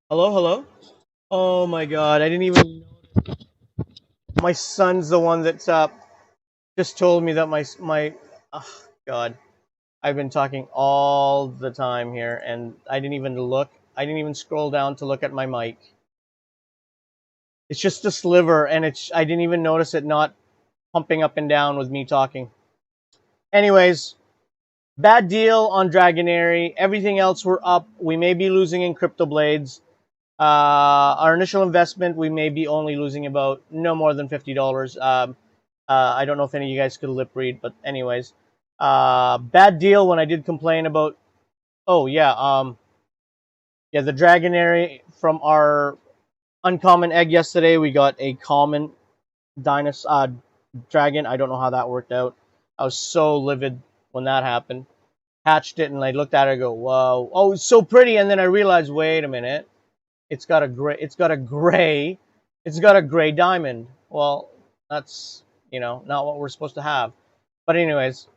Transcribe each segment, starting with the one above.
Hello, hello. Oh my God, I didn't even notice. My son's the one that's just told me that my oh God, I've been talking all the time here, and I didn't even look. I didn't even scroll down to look at my mic. It's just a sliver, and I didn't even notice it not pumping up and down with me talking. Anyways, bad deal on Dragonary. Everything else we're up. We may be losing in Crypto Blades. Our initial investment, we may be only losing about no more than $50. I don't know if any of you guys could lip read, but anyways, bad deal when I did complain about. Oh yeah, yeah, the Dragonary from our uncommon egg yesterday. We got a common dinosaur dragon. I don't know how that worked out. I was so livid when that happened. Hatched it and I looked at it and go, whoa, oh, it's so pretty. And then I realized, wait a minute, it's got a gray diamond. Well, that's, not what we're supposed to have. But anyways,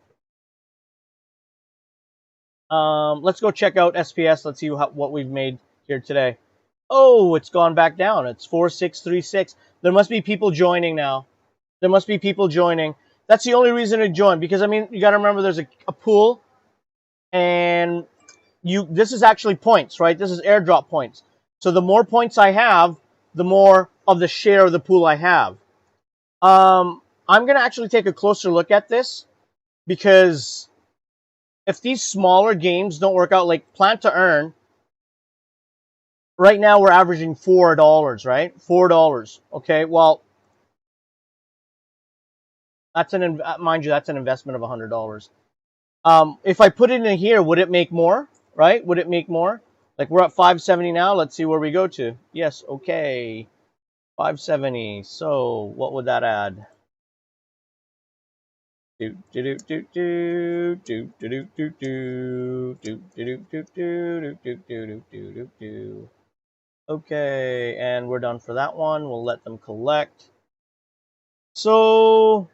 let's go check out SPS. Let's see what we've made here today. Oh, it's gone back down. It's 4636. There must be people joining now. There must be people joining. That's the only reason to join, because I mean, you got to remember there's a pool, and this is actually points, right? This is airdrop points. So the more points I have, the more of the share of the pool I have. I'm going to actually take a closer look at this, because if these smaller games don't work out, like Plant to Earn, right now we're averaging $4, right? $4. Okay, well, mind you, that's an investment of $100. If I put it in here, would it make more? Right? Would it make more? Like we're at 570 now. Let's see where we go to. Yes, okay. 570. So what would that add? Do do do do do do do do do do do do do do do do do do do. Okay, and we're done for that one. We'll let them collect. So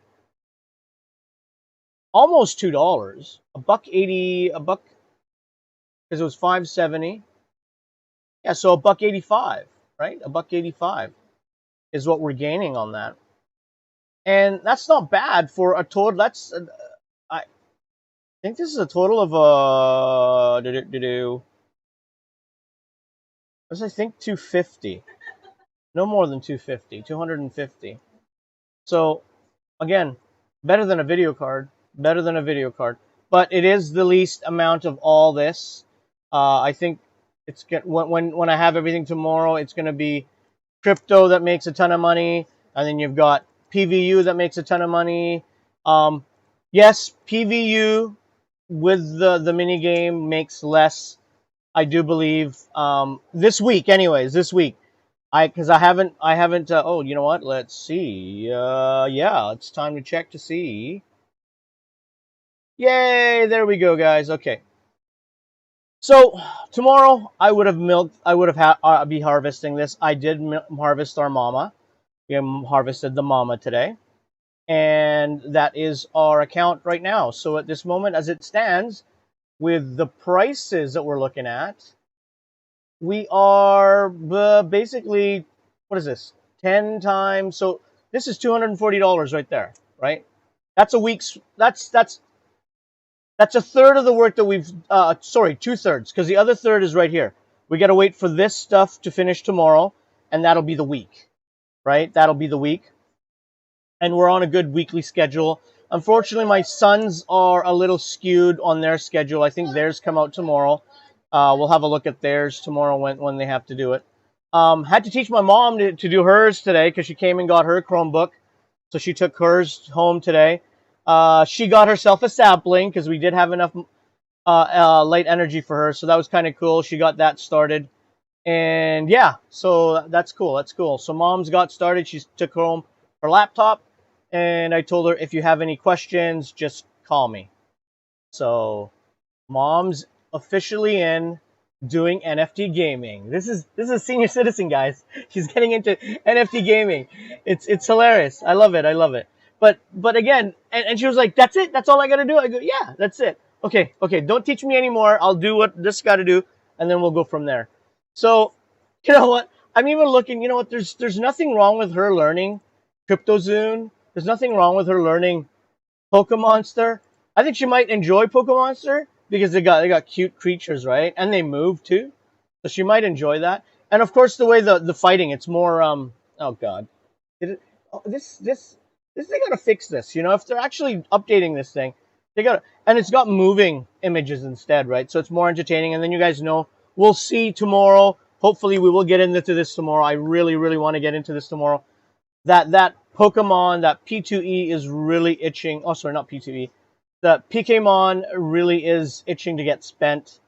almost $2. $1.80, a buck, because it was 570. Yeah, so $1.85, right? $1.85 is what we're gaining on that, and that's not bad for a total. I think this is a total of I think 250, no more than 250, 250. So again, better than a video card, better than a video card, but it is the least amount of all this. I think when I have everything tomorrow, it's going to be crypto that makes a ton of money, and then you've got PVU that makes a ton of money. Yes, PVU with the mini game makes less, I do believe. This week, anyways, this week, because I haven't. Oh, you know what? Let's see. Yeah, it's time to check to see. Yay! There we go, guys. Okay. So tomorrow I would have milked. I would have be harvesting this. I did harvest our mama. We harvested the mama today, and that is our account right now. So at this moment, as it stands, with the prices that we're looking at, we are basically, what is this? 10 times. So this is $240 right there, right? That's a week's. That's a third of the work that we've. Sorry, 2/3, because the other third is right here. We got to wait for this stuff to finish tomorrow, and that'll be the week, right? That'll be the week. And we're on a good weekly schedule. Unfortunately, my sons are a little skewed on their schedule. I think theirs come out tomorrow. We'll have a look at theirs tomorrow when they have to do it. Had to teach my mom to do hers today, because she came and got her Chromebook. So she took hers home today. She got herself a sapling, because we did have enough light energy for her. So that was kind of cool. She got that started. And yeah, so that's cool. That's cool. So mom's got started. She took home her laptop. And I told her, if you have any questions, just call me. So mom's officially in doing NFT gaming. This is a senior citizen, guys. She's getting into NFT gaming. It's hilarious. I love it. I love it. But again, and she was like, "That's it? That's all I got to do?" I go, "Yeah, that's it." Okay, don't teach me anymore. I'll do what this got to do, and then we'll go from there. So You know what? I'm even looking. You know what? There's nothing wrong with her learning CryptoZoon. There's nothing wrong with her learning Pokemonster. I think she might enjoy Pokemonster because they got cute creatures, right? And they move too, so she might enjoy that. And of course, the way the fighting, it's more Oh God, did it, oh, this they gotta fix this. You know, if they're actually updating this thing, they got and it's got moving images instead, right? So it's more entertaining. And then you guys know we'll see tomorrow. Hopefully, we will get into this tomorrow. I really, really want to get into this tomorrow. That Pokemon, that P2E is really itching. Oh, sorry, not P2E. The Pokemon really is itching to get spent.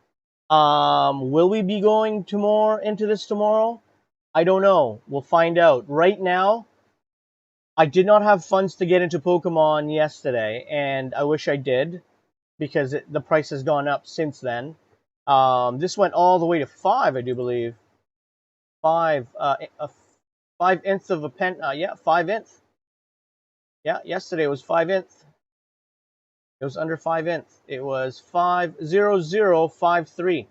Will we be going to more into this tomorrow? I don't know. We'll find out. Right now, I did not have funds to get into Pokemon yesterday, and I wish I did because the price has gone up since then. This went all the way to 5, I do believe. 5, 5 inch of a pen. Yeah, 5 inch. Yeah, yesterday was 5 inch. It was under 5 inch. It was 50053.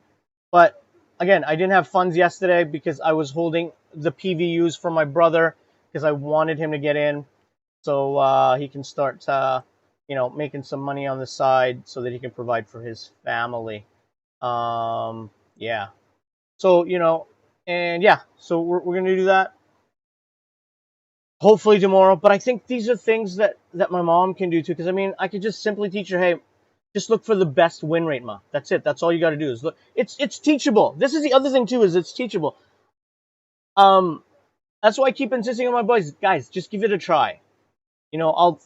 But again, I didn't have funds yesterday because I was holding the PVUs for my brother because I wanted him to get in so he can start, making some money on the side so that he can provide for his family. Yeah. So, and yeah, so we're going to do that. Hopefully tomorrow, but I think these are things that my mom can do too. Because I mean, I could just simply teach her, hey, just look for the best win rate, ma. That's it. That's all you got to do is look. It's teachable. This is the other thing too, is it's teachable. That's why I keep insisting on my boys, guys, just give it a try. I'll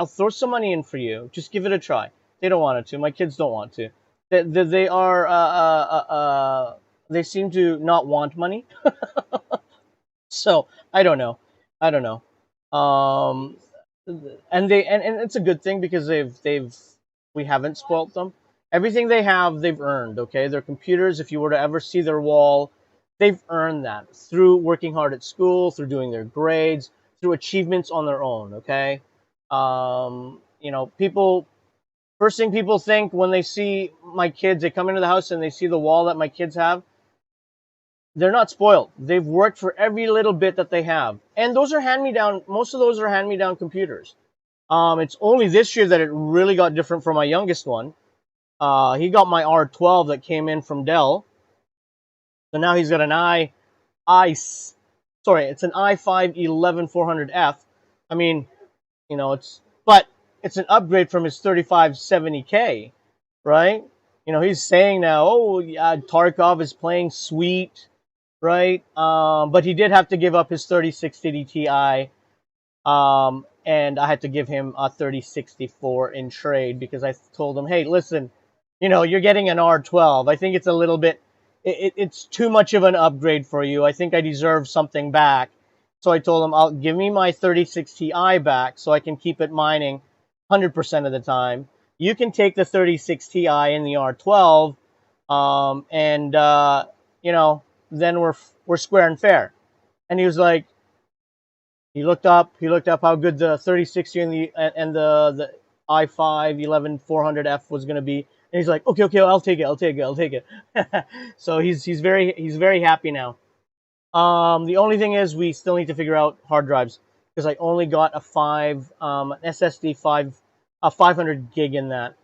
throw some money in for you. Just give it a try. They don't want it to. My kids don't want to. They are they seem to not want money. So I don't know. I don't know. Um, and it's a good thing because we haven't spoilt them. Everything they have, they've earned. Okay, their computers. If you were to ever see their wall, they've earned that through working hard at school, through doing their grades, through achievements on their own. Okay, people. First thing people think when they see my kids, they come into the house and they see the wall that my kids have. They're not spoiled. They've worked for every little bit that they have. And those are hand-me-down. Most of those are hand-me-down computers. It's only this year that it really got different for my youngest one. He got my R12 that came in from Dell. So now he's got an it's an i5-11400F. I mean, but it's an upgrade from his 3570K, right? He's saying now, oh, yeah, Tarkov is playing sweet, right? But he did have to give up his 3060 Ti, and I had to give him a 3064 in trade because I told him, hey, listen, you're getting an R12. I think it's a little bit, it's too much of an upgrade for you. I think I deserve something back. So I told him, I'll give me my 3060 Ti back so I can keep it mining 100% of the time. You can take the 3060 Ti and the R12, then we're square and fair. And he was like, he looked up how good the 3060 and the i5-11400F was going to be. And he's like, okay, I'll take it. So he's very happy now. The only thing is we still need to figure out hard drives because I only got a SSD 500 gig in that.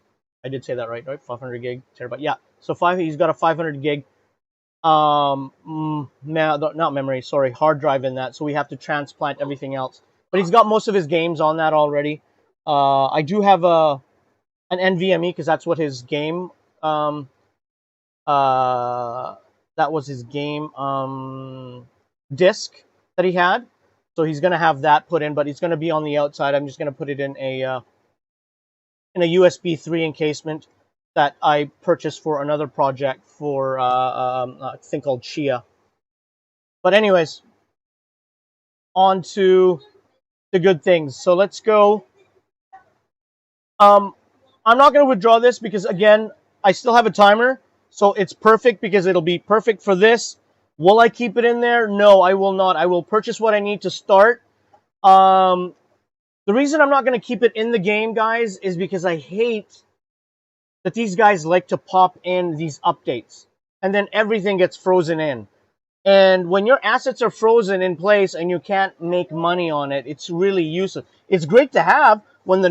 I did say that right? 500 gig terabyte. Yeah. So he's got a 500 gig not memory, sorry, hard drive in that. So we have to transplant everything else. But he's got most of his games on that already. I do have an NVMe because that's what his game that was his game disc that he had. So he's gonna have that put in, but it's gonna be on the outside. I'm just gonna put it in a USB 3 encasement that I purchased for another project for a thing called Chia. But anyways, on to the good things. So let's go. I'm not going to withdraw this because, again, I still have a timer. So it's perfect because it'll be perfect for this. Will I keep it in there? No, I will not. I will purchase what I need to start. The reason I'm not going to keep it in the game, guys, is because I hate that these guys like to pop in these updates and then everything gets frozen in. And when your assets are frozen in place and you can't make money on it, it's really useless. It's great to have when the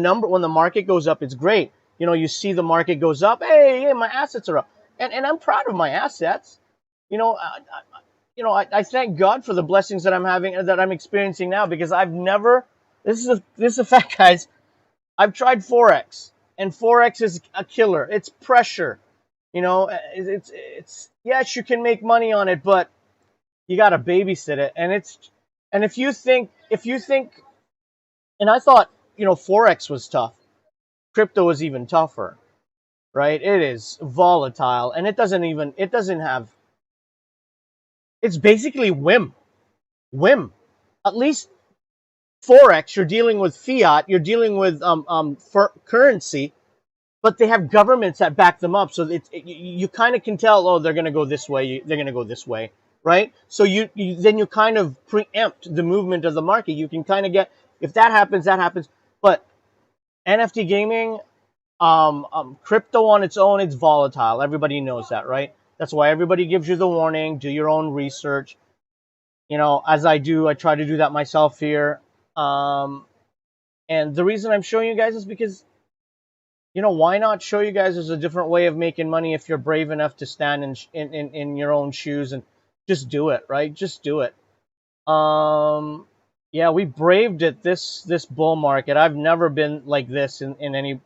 market goes up. It's great. You know, you see the market goes up. Hey, my assets are up, and I'm proud of my assets. You know, I thank God for the blessings that I'm having, that I'm experiencing now, because I've never. This is a fact, guys. I've tried forex, and forex is a killer. It's pressure. You know, it's yes, you can make money on it, but you got to babysit it. And if you think, and I thought, forex was tough. Crypto is even tougher, right? It is volatile, and it doesn't have. It's basically whim. At least forex, you're dealing with fiat, you're dealing with for currency, but they have governments that back them up, so you kind of can tell, oh, they're going to go this way, they're going to go this way, right? So then you kind of preempt the movement of the market. You can kind of get, if that happens, that happens. But NFT gaming, crypto on its own, it's volatile. Everybody knows that, right? That's why everybody gives you the warning. Do your own research. As I do, I try to do that myself here. And the reason I'm showing you guys is because, why not show you guys there's a different way of making money if you're brave enough to stand in your own shoes and just do it, right? Just do it. Yeah, we braved it this bull market. I've never been like this in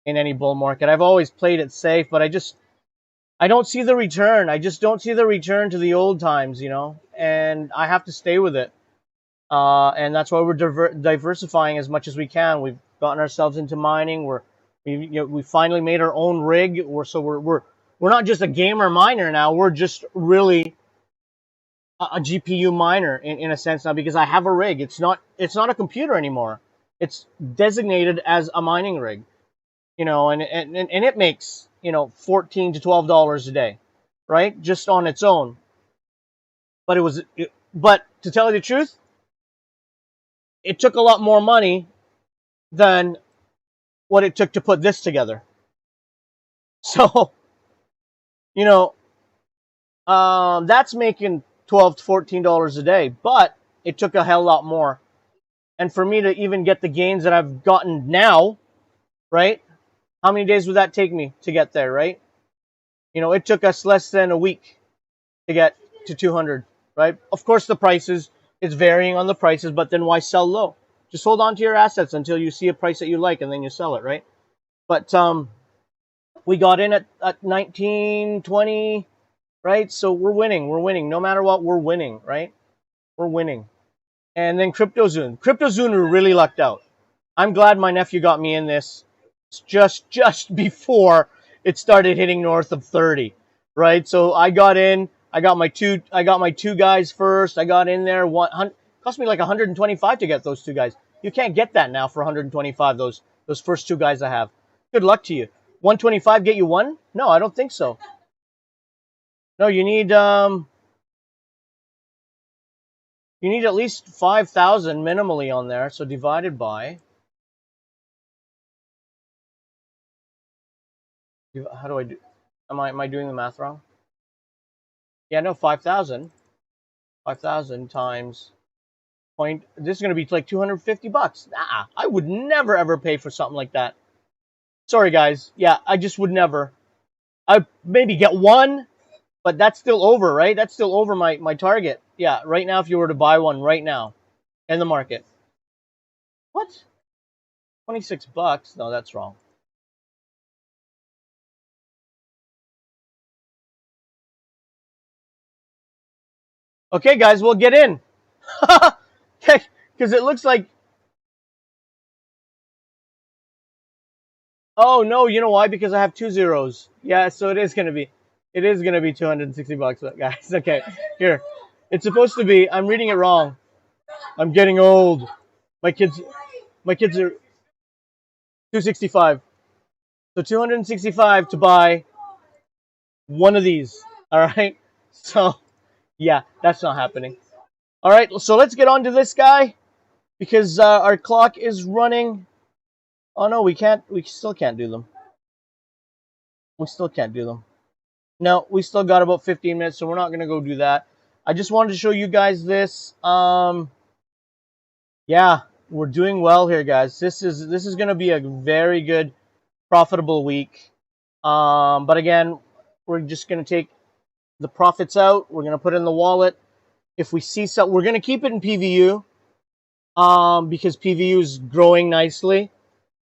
any bull market. I've always played it safe, but I don't see the return. I just don't see the return to the old times, and I have to stay with it. And that's why we're diversifying as much as we can. We've gotten ourselves into mining. We finally made our own rig. We're not just a gamer miner now. We're just really a GPU miner in a sense now, because I have a rig. It's not a computer anymore. It's designated as a mining rig. And it makes $14 to $12 a day, right? Just on its own. But to tell you the truth, it took a lot more money than what it took to put this together. So, that's making $12 to $14 a day, but it took a hell lot more. And for me to even get the gains that I've gotten now, right? How many days would that take me to get there, right? It took us less than a week to get to 200, right? Of course, it's varying on the prices, but then why sell low? Just hold on to your assets until you see a price that you like, and then you sell it, right? But we got in at 19, 20, right? So we're winning. No matter what, we're winning, right? We're winning. And then CryptoZune really lucked out. I'm glad my nephew got me in this just before it started hitting north of 30, right? So I got in. I got my two guys first. I got in there. Cost me like 125 to get those two guys. You can't get that now for 125. Those first two guys I have. Good luck to you. 125 get you one? No, I don't think so. No, you need at least 5,000 minimally on there. So divided by, how do I do? Am I doing the math wrong? Yeah, no, 5,000. 5,000 times point. This is going to be like $250. Nah, I would never ever pay for something like that. Sorry, guys. Yeah, I just would never. I'd maybe get one, but that's still over, right? That's still over my target. Yeah, right now, if you were to buy one right now in the market. What? $26? No, that's wrong. Okay, guys, we'll get in. Because it looks like... Oh, no, you know why? Because I have two zeros. Yeah, so it is going to be $260, guys. Okay, here. It's supposed to be... I'm reading it wrong. I'm getting old. My kids are 265. So 265 to buy one of these. All right. So, yeah, that's not happening. All right. So let's get on to this guy, because our clock is running. Oh no, we can't. We still can't do them. We still can't do them. No, we still got about 15 minutes, so we're not gonna go do that. I just wanted to show you guys this. Yeah, we're doing well here, guys. This is going to be a very good, profitable week. But again, we're just going to take the profits out. We're going to put it in the wallet. If we see something, we're going to keep it in PVU because PVU is growing nicely.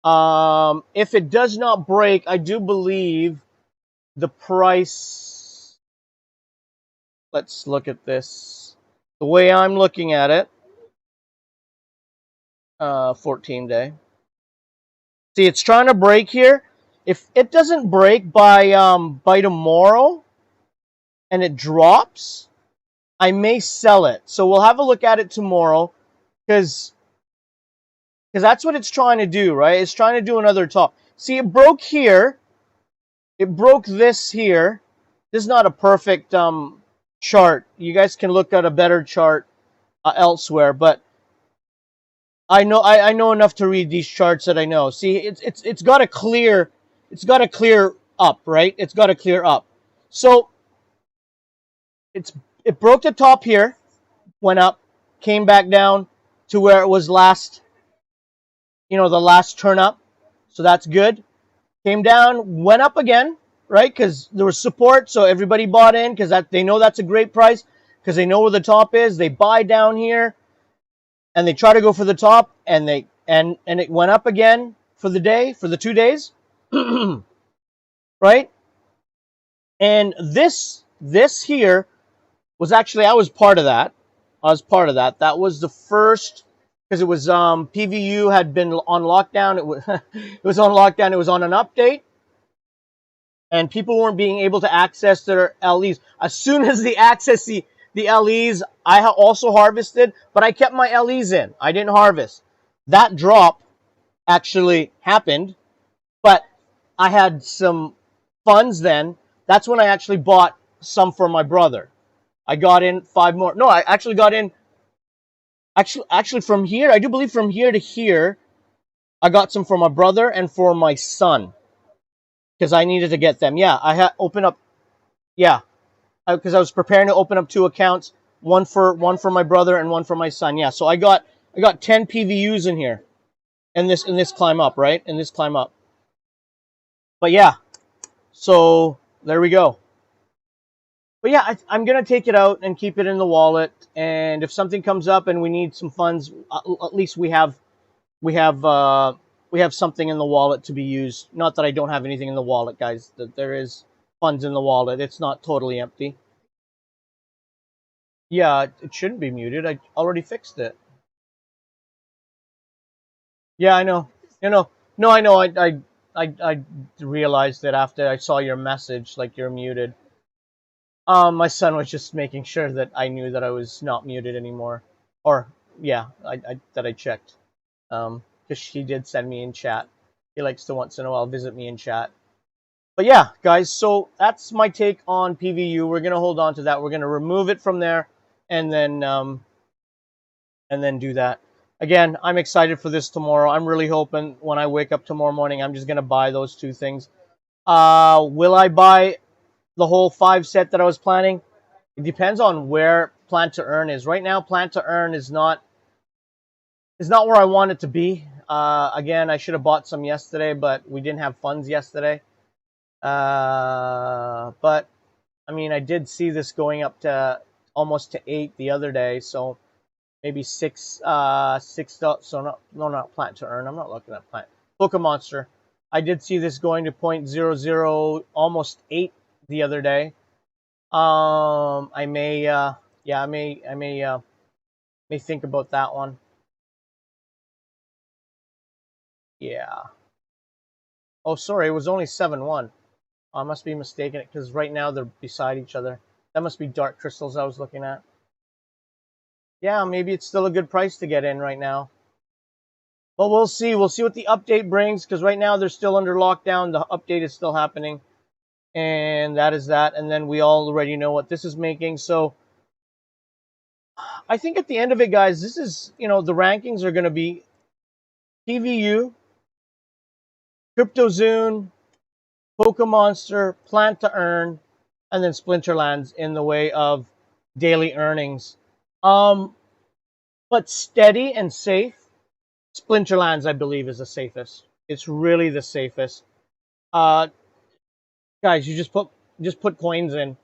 If it does not break, I do believe the price. Let's look at this. The way I'm looking at it, 14-day. See, it's trying to break here. If it doesn't break by tomorrow, and it drops, I may sell it. So we'll have a look at it tomorrow, because that's what it's trying to do, right? It's trying to do another top. See, it broke here. It broke this here. This is not a perfect chart. You guys can look at a better chart elsewhere, but I know enough to read these charts that I know. See, it's got to clear. It's got to clear up, right? It's got to clear up. So it broke the top here, went up, came back down to where it was last. The last turn up. So that's good. Came down, went up again, right? Because there was support, so everybody bought in because they know that's a great price because they know where the top is. They buy down here, and they try to go for the top, and it went up again for the day, for the 2 days, right? And this here was actually, I was part of that. That was the first, because it was PVU had been on lockdown. It was it was on lockdown. It was on an update, and people weren't being able to access their LEs. As soon as they access the LEs, I also harvested, but I kept my LEs in. I didn't harvest. That drop actually happened, but I had some funds then. That's when I actually bought some for my brother. I got in 5 more. No, I actually got in. Actually, from here, I do believe from here to here, I got some for my brother and for my son, because I needed to get them. Yeah, I had opened up. Yeah, because I was preparing to open up 2 accounts, one for my brother and one for my son. Yeah, so I got 10 PVUs in here, in this climb up, right? In this climb up. But yeah, so there we go. But yeah, I'm gonna take it out and keep it in the wallet. And if something comes up and we need some funds, at least we have something in the wallet to be used. Not that I don't have anything in the wallet, guys. That there is funds in the wallet. It's not totally empty. Yeah, it shouldn't be muted. I already fixed it. Yeah, I know. No, I know. I realized that after I saw your message, like you're muted. My son was just making sure that I knew that I was not muted anymore. Or yeah, that I checked. Because he did send me in chat. He likes to once in a while visit me in chat. But yeah, guys, so that's my take on PVU. We're gonna hold on to that. We're gonna remove it from there, and then do that. Again, I'm excited for this tomorrow. I'm really hoping when I wake up tomorrow morning, I'm just gonna buy those 2 things. Will I buy the whole 5 set that I was planning? It depends on where Plant to Earn is. Right now, Plant to Earn is not where I want it to be. Again, I should have bought some yesterday, but we didn't have funds yesterday. But I mean, I did see this going up to almost to 8 the other day, so maybe 6. So not Plant to Earn. I'm not looking at Plant. Monster. I did see this going to 0.00, almost 8 the other day. I may, I may think about that one. Yeah. Oh, sorry, it was only 7.1. I must be mistaken it because right now they're beside each other. That must be dark crystals I was looking at. Yeah, maybe it's still a good price to get in right now. But we'll see. We'll see what the update brings, because right now they're still under lockdown. The update is still happening. And that is that. And then we already know what this is making. So I think at the end of it, guys, this is, the rankings are going to be PVU, CryptoZoon, Monster, Plant to Earn, and then Splinterlands in the way of daily earnings. Um, but steady and safe. Splinterlands, I believe, is the safest. It's really the safest. Uh, guys, you just put coins in,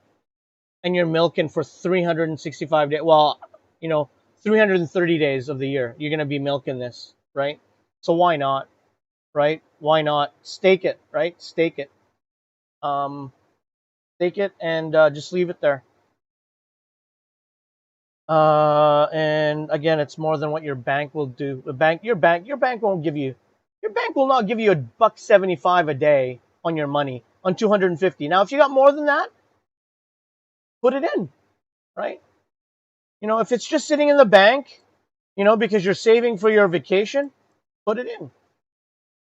and you're milking for 365 days. Well, you know, 330 days of the year. You're gonna be milking this, right? So why not, right? Why not stake it, right? Stake it. Um, Stake it and just leave it there. And again, it's more than what your bank will do. Your bank won't give you, your bank will not give you $1.75 a day on your money on 250. Now, if you got more than that, put it in, right? You know, if it's just sitting in the bank, you know, because you're saving for your vacation, put it in.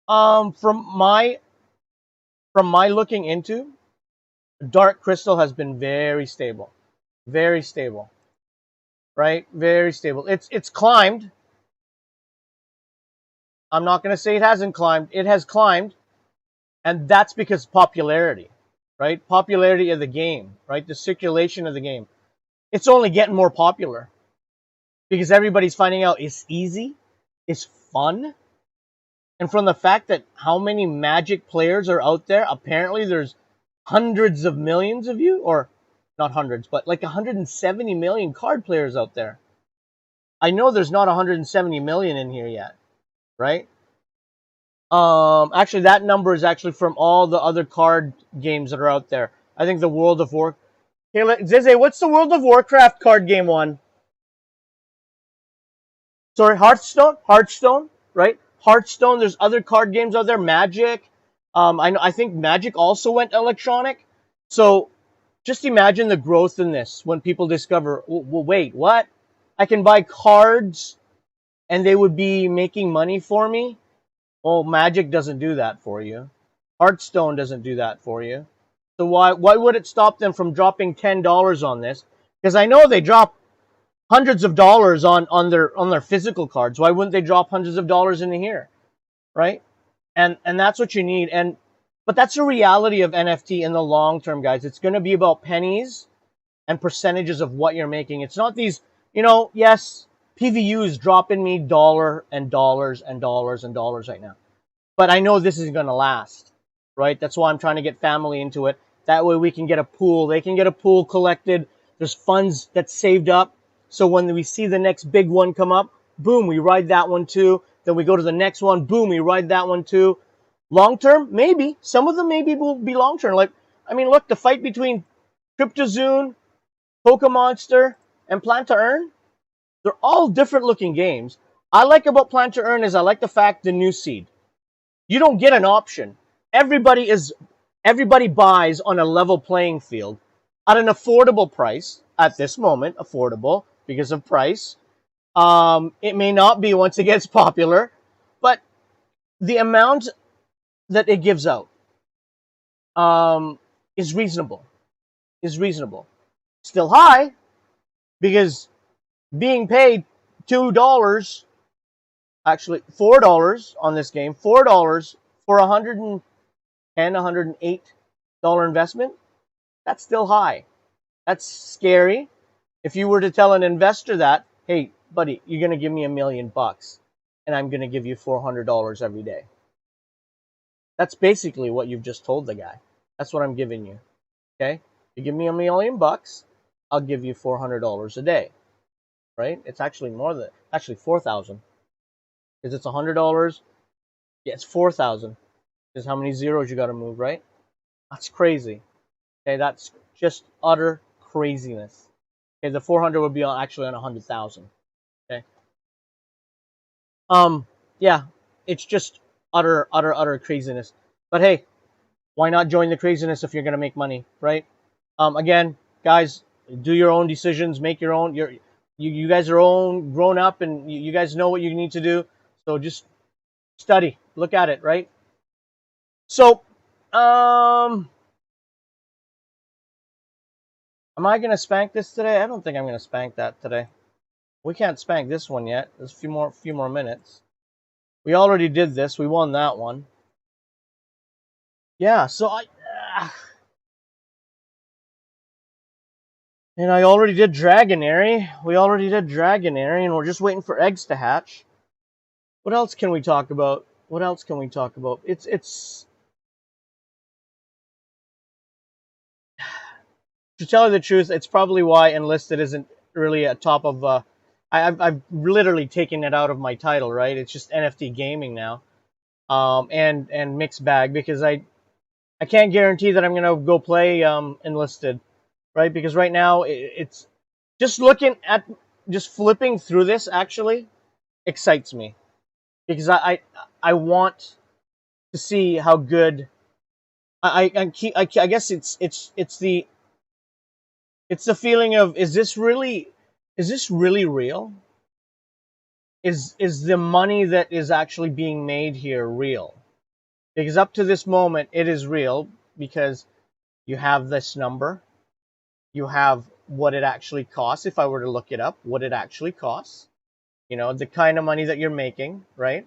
From my looking into, dark crystal has been very stable, right? Very stable. It's climbed. I'm not going to say it hasn't climbed. It has climbed, and that's because popularity, right? Popularity of the game, right? The circulation of the game. It's only getting more popular because everybody's finding out it's easy, it's fun, and from the fact that how many Magic players are out there, apparently there's hundreds of millions of you, or not hundreds, but like 170 million card players out there. I know there's not 170 million in here yet, right? Actually, that number is actually from all the other card games that are out there. I think the World of War. Hey, Zizze, what's the World of Warcraft card game one? Sorry, Hearthstone. Hearthstone, right? Hearthstone. There's other card games out there. Magic. I think Magic also went electronic. So just imagine the growth in this when people discover. Well, wait, what? I can buy cards, and they would be making money for me. Well, Magic doesn't do that for you. Hearthstone doesn't do that for you. So why would it stop them from dropping $10 on this? Because I know they drop hundreds of dollars on their physical cards. Why wouldn't they drop hundreds of dollars into here, right? And that's what you need. But that's the reality of NFT in the long term, guys. It's going to be about pennies and percentages of what you're making. It's not these, yes, PVU is dropping me dollar and dollars and dollars and dollars right now. But I know this is going to last, right? That's why I'm trying to get family into it. That way we can get a pool. They can get a pool collected. There's funds that's saved up. So when we see the next big one come up, boom, we ride that one too. Then we go to the next one, boom, we ride that one too. Long term, maybe. Some of them maybe will be long term. Like, I mean, look, the fight between CryptoZoon, Pokemonster, and Plan to Earn, they're all different looking games. I like about Plan to Earn is I like the fact the new seed. You don't get an option. Everybody buys on a level playing field at an affordable price at this moment, affordable because of price. It may not be once it gets popular, but the amount that it gives out is reasonable. Is reasonable. Still high because being paid $2, actually $4 on this game, $4 for $110, $108 investment, that's still high. That's scary. If you were to tell an investor that, hey, buddy, you're going to give me $1 million and I'm going to give you $400 every day. That's basically what you've just told the guy. That's what I'm giving you. Okay? You give me $1 million, I'll give you $400 a day. Right? It's actually more than, actually 4,000. Because it's $100. Yeah, it's 4,000. Because how many zeros you got to move, right? That's crazy. Okay, that's just utter craziness. Okay, the 400 would be actually on 100,000. Okay. Yeah, it's just utter craziness. But hey, why not join the craziness if you're gonna make money, right? Again, guys, do your own decisions, make your own. You guys are own grown up, and you guys know what you need to do. So just study, look at it, right? So, am I gonna spank this today? I don't think I'm gonna spank that today. We can't spank this one yet. There's a few more minutes. We already did this. We won that one. Yeah. So And I already did Dragonary. We already did Dragonary, and we're just waiting for eggs to hatch. What else can we talk about? What else can we talk about? It's to tell you the truth, it's probably why Enlisted isn't really a top of. I've literally taken it out of my title, right? It's just NFT gaming now, and mixed bag, because I can't guarantee that I'm gonna go play Enlisted, right? Because right now it's just looking at, just flipping through this actually excites me, because I want to see how good I guess it's the feeling of, is this really real? Is the money that is actually being made here real? Because up to this moment it is real, because you have this number, you have what it actually costs. If I were to look it up, what it actually costs, the kind of money that you're making, right?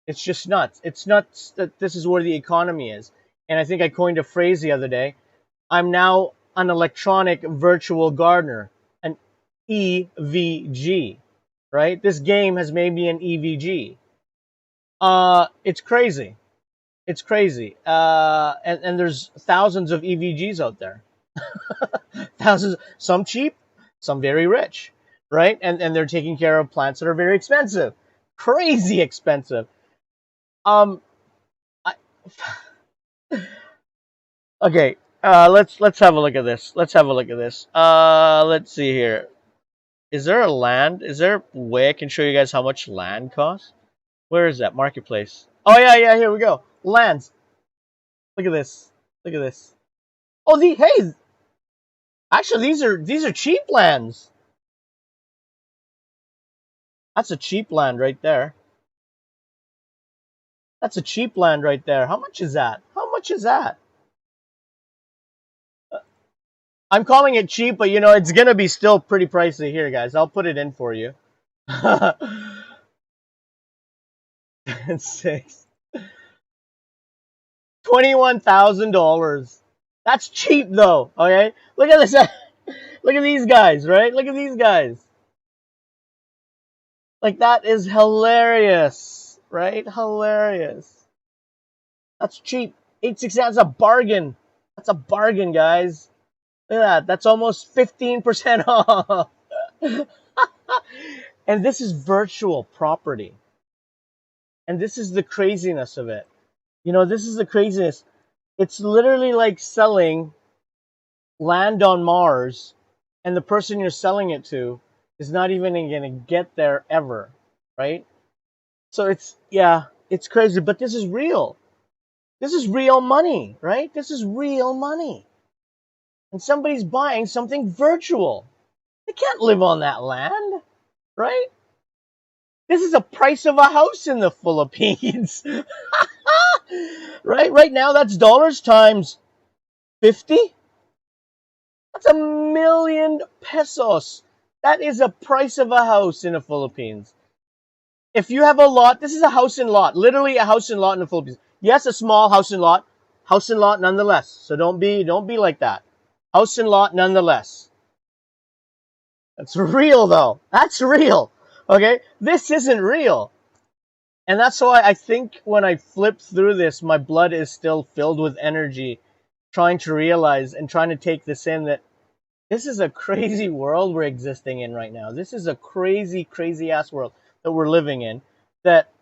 It's just nuts. It's nuts that this is where the economy is. And I think I coined a phrase the other day. I'm now an electronic virtual gardener, an EVG, right? This game has made me an EVG. It's crazy. It's crazy. And there's thousands of EVGs out there. Thousands, some cheap, some very rich, right? And they're taking care of plants that are very expensive, crazy expensive. I, okay, let's have a look at this. Let's have a look at this. Let's see here. Is there a land? Is there a way I can show you guys how much land costs? Where is that marketplace? Oh yeah, here we go. Lands. Look at this. Look at this. Oh, hey, actually these are cheap lands. That's a cheap land right there. That's a cheap land right there. How much is that? How much is that? I'm calling it cheap, but it's gonna be still pretty pricey here, guys. I'll put it in for you. 6. $21,000. That's cheap though. Okay, look at this. Look at these guys, right? Look at these guys. Like, that is hilarious, right? Hilarious. That's cheap. 8.6. That's a bargain. That's a bargain, guys. Look at that. That's almost 15% off. And this is virtual property. And this is the craziness of it. This is the craziness. It's literally like selling land on Mars, and the person you're selling it to is not even going to get there ever, right? So it's crazy, but this is real. This is real money, right? This is real money. And somebody's buying something virtual. They can't live on that land, right? This is the price of a house in the Philippines. Right? Right now, that's dollars times 50. That's 1,000,000 pesos. That is the price of a house in the Philippines. If you have a lot, this is a house and lot. Literally a house and lot in the Philippines. Yes, a small house and lot nonetheless. So don't be like that. House and lot nonetheless. That's real though. That's real. Okay? This isn't real. And that's why I think when I flip through this, my blood is still filled with energy, trying to realize and trying to take this in, that this is a crazy world we're existing in right now. This is a crazy, crazy ass world that we're living in, that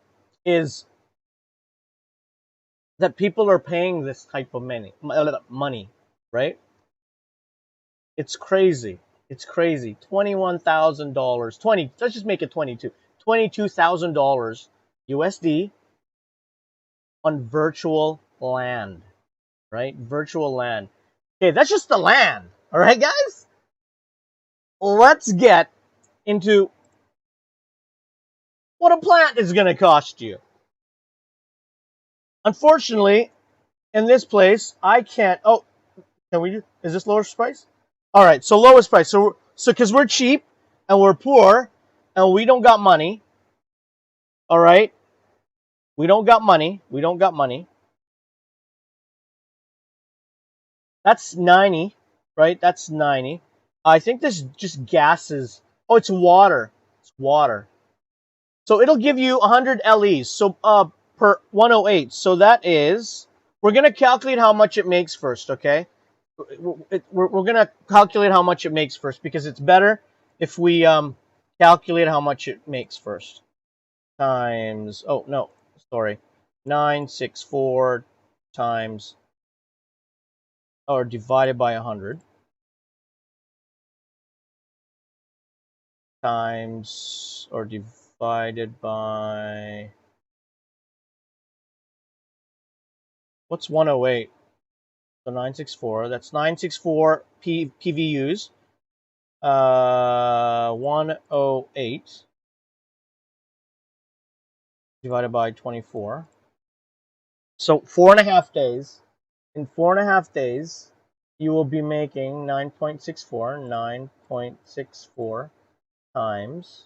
people are paying this type of money, right? It's crazy. It's crazy. $21,000. Let's just make it 22. $22,000 USD on virtual land, right? Virtual land. Okay, that's just the land. All right, guys? Let's get into what a plant is going to cost you. Unfortunately, in this place, I can't. Oh, can we do? Is this lowest price? All right, so lowest price. So because we're cheap and we're poor and we don't got money. All right, we don't got money. We don't got money. That's 90, right? That's 90. I think this just gases. Oh, it's water. It's water. So it'll give you 100 LEs. So per 108. So that is, we're going to calculate how much it makes first, okay? We're going to calculate how much it makes first because it's better if we calculate how much it makes first. Times, oh, no, sorry. 964 times, or divided by 100. Times, or divided by, what's 108? So 964, that's 964 PVUs. 108 divided by 24. So 4.5 days. In 4.5 days, you will be making 9.64 times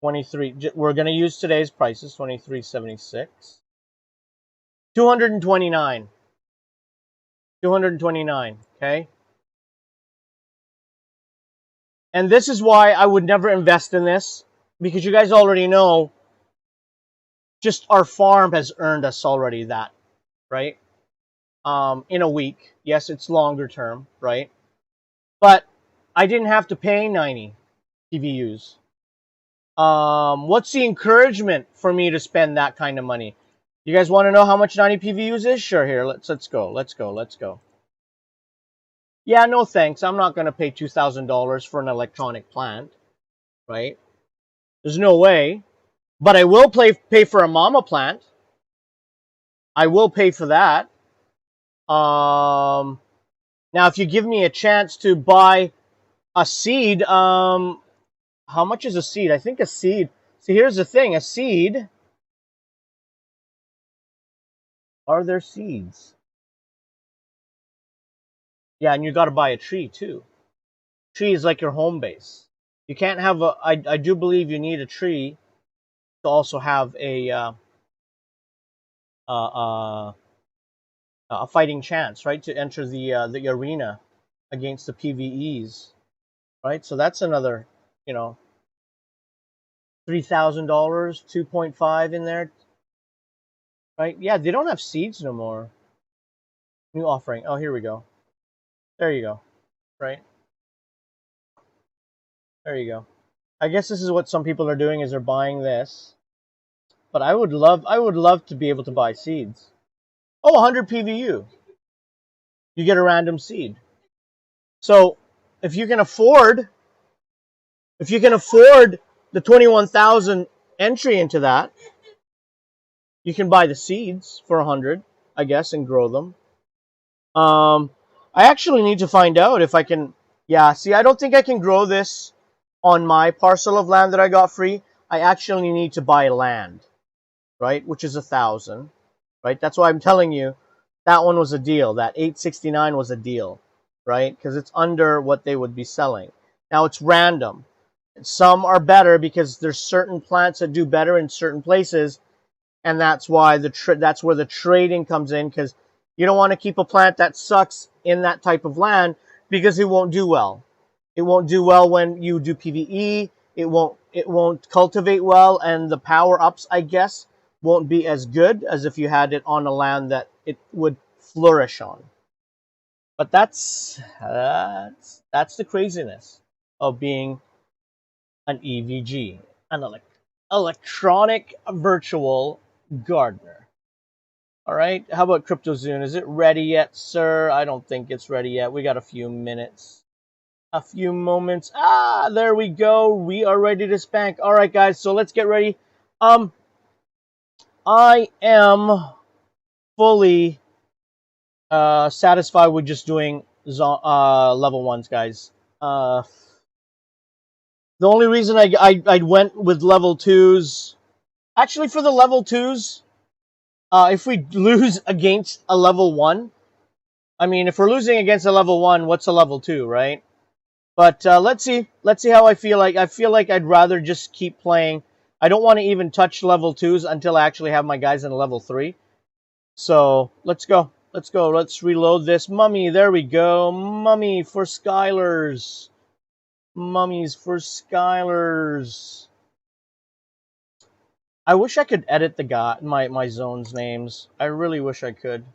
23. We're going to use today's prices, 23.76. 229. 229, okay? And this is why I would never invest in this, because you guys already know just our farm has earned us already that, right? In a week. Yes, it's longer term, right? But I didn't have to pay 90 PVUs. What's the encouragement for me to spend that kind of money? You guys want to know how much 90 PVUs is? Sure, here, let's go. Yeah, no thanks. I'm not going to pay $2,000 for an electronic plant, right? There's no way. But I will pay for a mama plant. I will pay for that. Now, if you give me a chance to buy a seed, how much is a seed? I think a seed. See, here's the thing. A seed. Are there seeds? Yeah, and you got to buy a tree too. Tree is like your home base. You can't have a. I do believe you need a tree to also have a fighting chance, right, to enter the arena against the PVEs, right? So that's another, $3,000, 2.5 in there, right? Yeah, they don't have seeds no more. New offering. Oh, here we go. There you go, right? There you go. I guess this is what some people are doing, is they're buying this. But I would love to be able to buy seeds. Oh, 100 PVU. You get a random seed. So if you can afford the 21,000 entry into that, you can buy the seeds for 100, I guess, and grow them. I actually need to find out if I can. Yeah, see, I don't think I can grow this on my parcel of land that I got free. I actually need to buy land, right, which is 1,000, right? That's why I'm telling you that one was a deal. That 869 was a deal, right? Because it's under what they would be selling. Now it's random. Some are better because there's certain plants that do better in certain places, and that's why that's where the trading comes in, because you don't want to keep a plant that sucks in that type of land because it won't do well. It won't do well when you do PVE. It won't cultivate well, and the power ups, I guess, won't be as good as if you had it on a land that it would flourish on. But that's the craziness of being an EVG, an electronic virtual gardener. All right, how about CryptoZoon? Is it ready yet, sir? I don't think it's ready yet. We got a few minutes, a few moments. Ah, there we go. We are ready to spank. All right, guys, so let's get ready. I am fully satisfied with just doing level 1s, guys. The only reason I went with level 2s, actually for the level 2s, if we lose against a level 1, I mean, if we're losing against a level 1, what's a level 2, right? But let's see how I feel like. I feel like I'd rather just keep playing. I don't want to even touch level 2s until I actually have my guys in level 3. So let's go. Let's go. Let's reload this. Mummy, there we go. Mummy for Skylers. Mummies for Skylers. I wish I could edit my zones names. I really wish I could.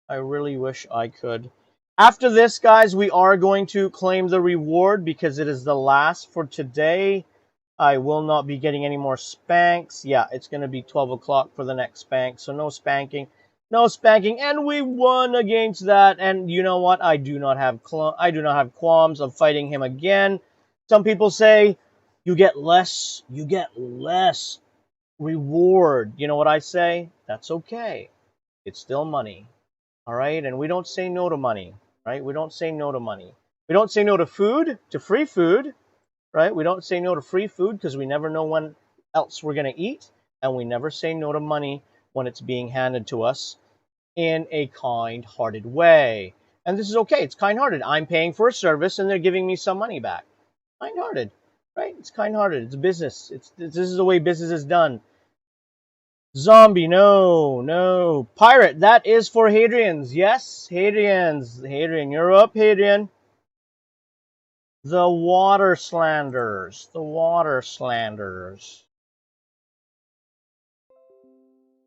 I really wish I could. After this, guys, we are going to claim the reward because it is the last for today. I will not be getting any more spanks. Yeah, it's going to be 12 o'clock for the next spank, so no spanking. No spanking, and we won against that. And you know what? I do not have qualms of fighting him again. Some people say you get less reward. You know what I say? That's okay. It's still money. All right, and we don't say no to money, right? We don't say no to money. We don't say no to food, to free food, right? We don't say no to free food because we never know when else we're going to eat, and we never say no to money when it's being handed to us in a kind-hearted way. And this is okay. It's kind-hearted. I'm paying for a service, and they're giving me some money back. Kind-hearted, right? It's kind-hearted. It's a business. This is the way business is done. Zombie, no. Pirate, that is for Hadrian's. Yes, Hadrian's. Hadrian, you're up, Hadrian. The water slanders. The water slanders.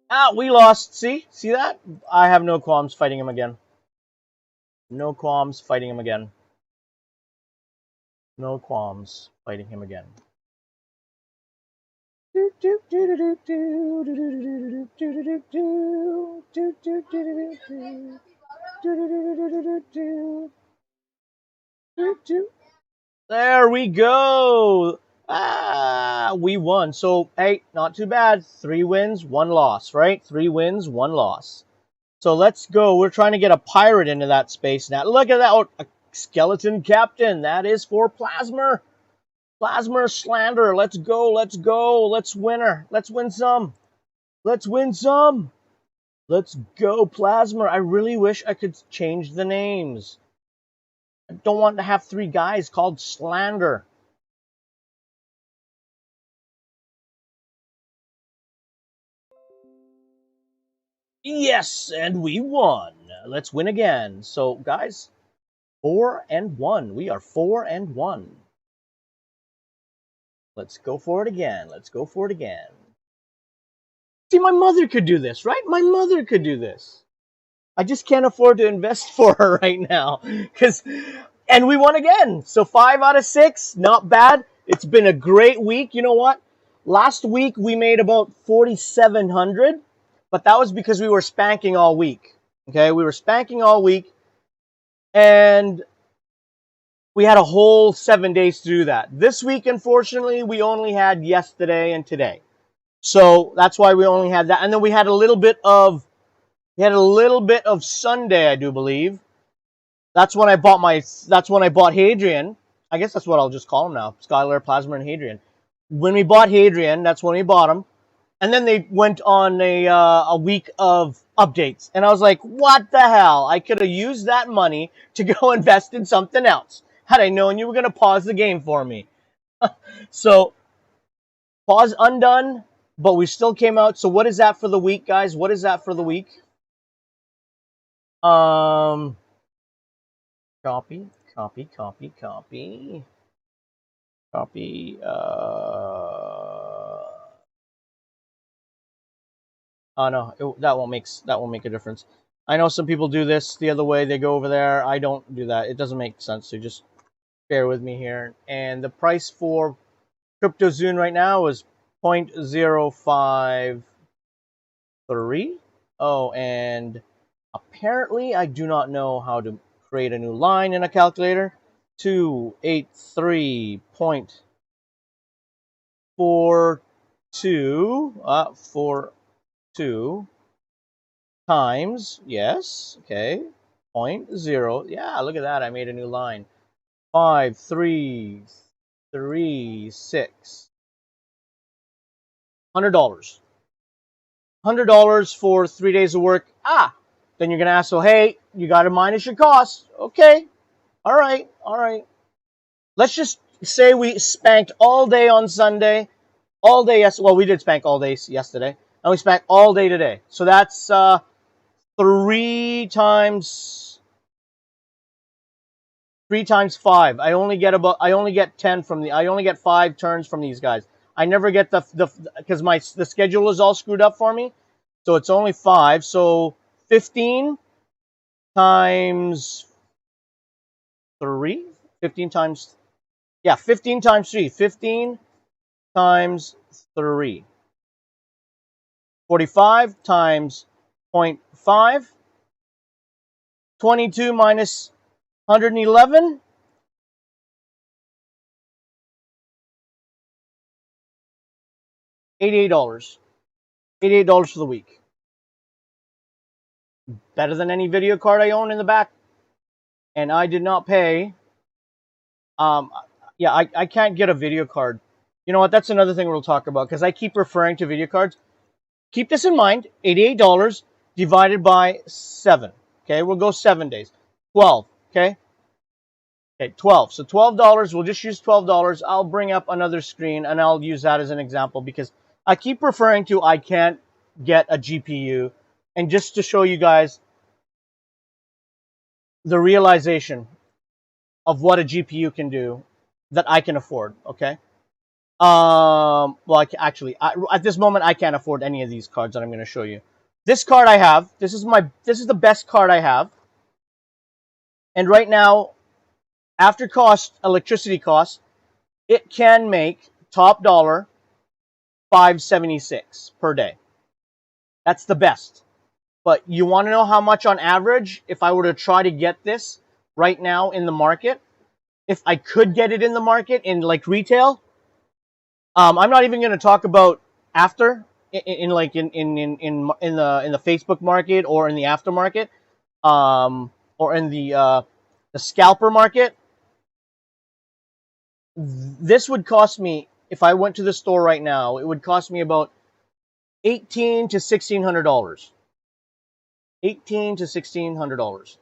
Ah, we lost. See that? I have no qualms fighting him again. No qualms fighting him again. No qualms fighting him again. There we go. Ah, we won. So, hey, not too bad. 3 wins, 1 loss, right? 3 wins, 1 loss. So let's go. We're trying to get a pirate into that space now. Look at that. Oh, a skeleton captain. That is for Plasma. Plasma Slander. Let's go. Let's go. Let's win her. Let's win some. Let's win some. Let's go, Plasma. I really wish I could change the names. I don't want to have 3 guys called Slander. Yes, and we won. Let's win again. So, guys, 4-1. We are 4-1. Let's go for it again. Let's go for it again. See, my mother could do this, right? My mother could do this. I just can't afford to invest for her right now. And we won again. So 5 out of 6, not bad. It's been a great week. You know what? Last week we made about 4,700, but that was because we were spanking all week. Okay, we were spanking all week, and we had a whole 7 days to do that. This week, unfortunately, we only had yesterday and today. So that's why we only had that. And then we had a little bit of Sunday, I do believe. That's when I bought Hadrian. I guess that's what I'll just call him now. Skylar, Plasma, and Hadrian. When we bought Hadrian, that's when we bought him. And then they went on a week of updates. And I was like, what the hell? I could have used that money to go invest in something else. Had I known you were going to pause the game for me. So, pause undone, but we still came out. So what is that for the week, guys? What is that for the week? Copy. Oh no, that won't make a difference. I know some people do this the other way. They go over there. I don't do that. It doesn't make sense. So just bear with me here. And the price for CryptoZune right now is 0.053. Oh, and apparently I do not know how to create a new line in a calculator. 283.42 times, yes, okay, 0.0, yeah, look at that, I made a new line. 5336. $100. $100 for 3 days of work. Then you're gonna ask, so hey, you gotta minus your costs. Okay, all right. Let's just say we spanked all day on Sunday, all day yesterday. Well, we did spank all day yesterday, and we spanked all day today. So that's 3 times 5. I only get 10 from I only get 5 turns from these guys. I never get the because the schedule is all screwed up for me. So it's only 5. So 15 times 3. 15 times 15 times 3. 15 times 3. 45 times 0.5. 22 minus 111. $88. $88 for the week. Better than any video card I own in the back. And I did not pay. Yeah, I can't get a video card. You know what? That's another thing we'll talk about because I keep referring to video cards. Keep this in mind. $88 divided by 7. Okay, we'll go 7 days. 12. Okay. Okay, 12. So $12. We'll just use $12. I'll bring up another screen and I'll use that as an example because I keep referring to I can't get a GPU. And just to show you guys the realization of what a GPU can do that I can afford, okay? Well, at this moment, I can't afford any of these cards that I'm going to show you. This card I have, this is the best card I have. And right now, after electricity costs, it can make top dollar $5.76 per day. That's the best. But you want to know how much on average, if I were to try to get this right now in the market, if I could get it in the market in like retail, I'm not even going to talk about after in the Facebook market or in the aftermarket, or in the scalper market. This would cost me, if I went to the store right now, it would cost me about $1,800 to $1,600. $1,800 to $1,600.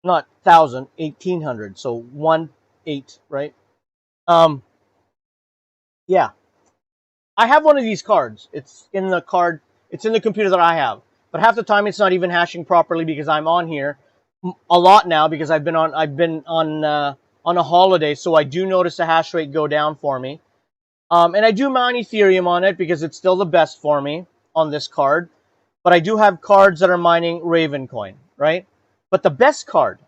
Not 1,000, 1,800. So 1,800, right? Yeah. I have one of these cards. It's in the computer that I have. But half the time it's not even hashing properly because I'm on here a lot now because I've been on a holiday, so I do notice the hash rate go down for me. And I do mine Ethereum on it because it's still the best for me on this card. But I do have cards that are mining Ravencoin, right? But the best card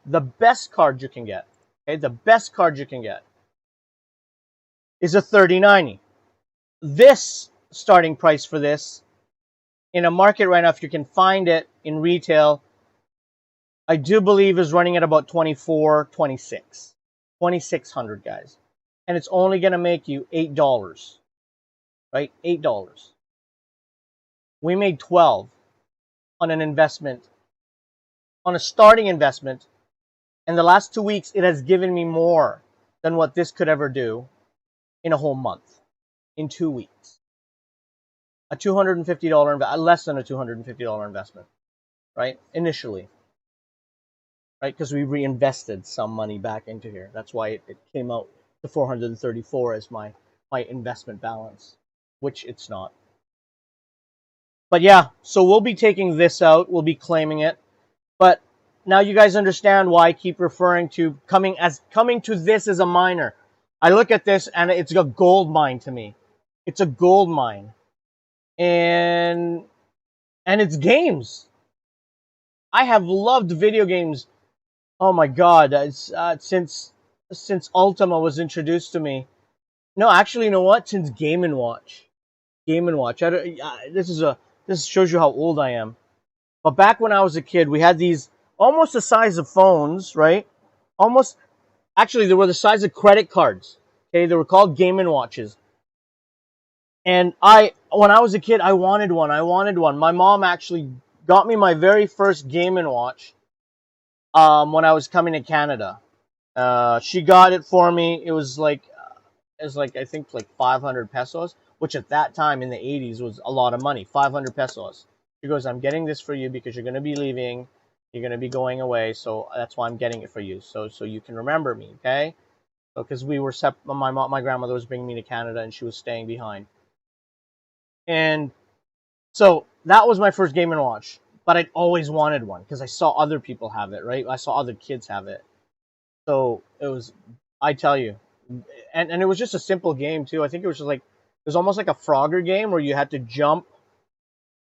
you can get, okay, the best card you can get is a 3090. This starting price for this in a market right now, if you can find it in retail, I do believe is running at about 2,600, guys. And it's only going to make you $8, right? $8. We made 12 on an investment, on a starting investment. And the last 2 weeks, it has given me more than what this could ever do in a whole month, in 2 weeks. A $250, less than a $250 investment, right? Initially, right? Because we reinvested some money back into here. That's why it came out to 434 as my investment balance, which it's not. But yeah, so we'll be taking this out. We'll be claiming it. But now you guys understand why I keep referring to coming to this as a miner. I look at this and it's a gold mine to me. It's a gold mine. And it's games. I have loved video games. Oh my God, since Ultima was introduced to me. No, actually, you know what? Since Game & Watch. This shows you how old I am. But back when I was a kid, we had these almost the size of phones, right? Actually, they were the size of credit cards. Okay, they were called Game & Watches. And when I was a kid, I wanted one. My mom actually got me my very first Game & Watch when I was coming to Canada. She got it for me. It was like I think like 500 pesos, which at that time in the 80s was a lot of money. 500 pesos. She goes, "I'm getting this for you because you're going to be leaving. You're going to be going away, so that's why I'm getting it for you. So you can remember me, okay?" Because we were my grandmother was bringing me to Canada and she was staying behind. And so that was my first Game and Watch. But I'd always wanted one because I saw other people have it, right? I saw other kids have it. So it was, I tell you, and it was just a simple game too. I think it was just like it was almost like a Frogger game where you had to jump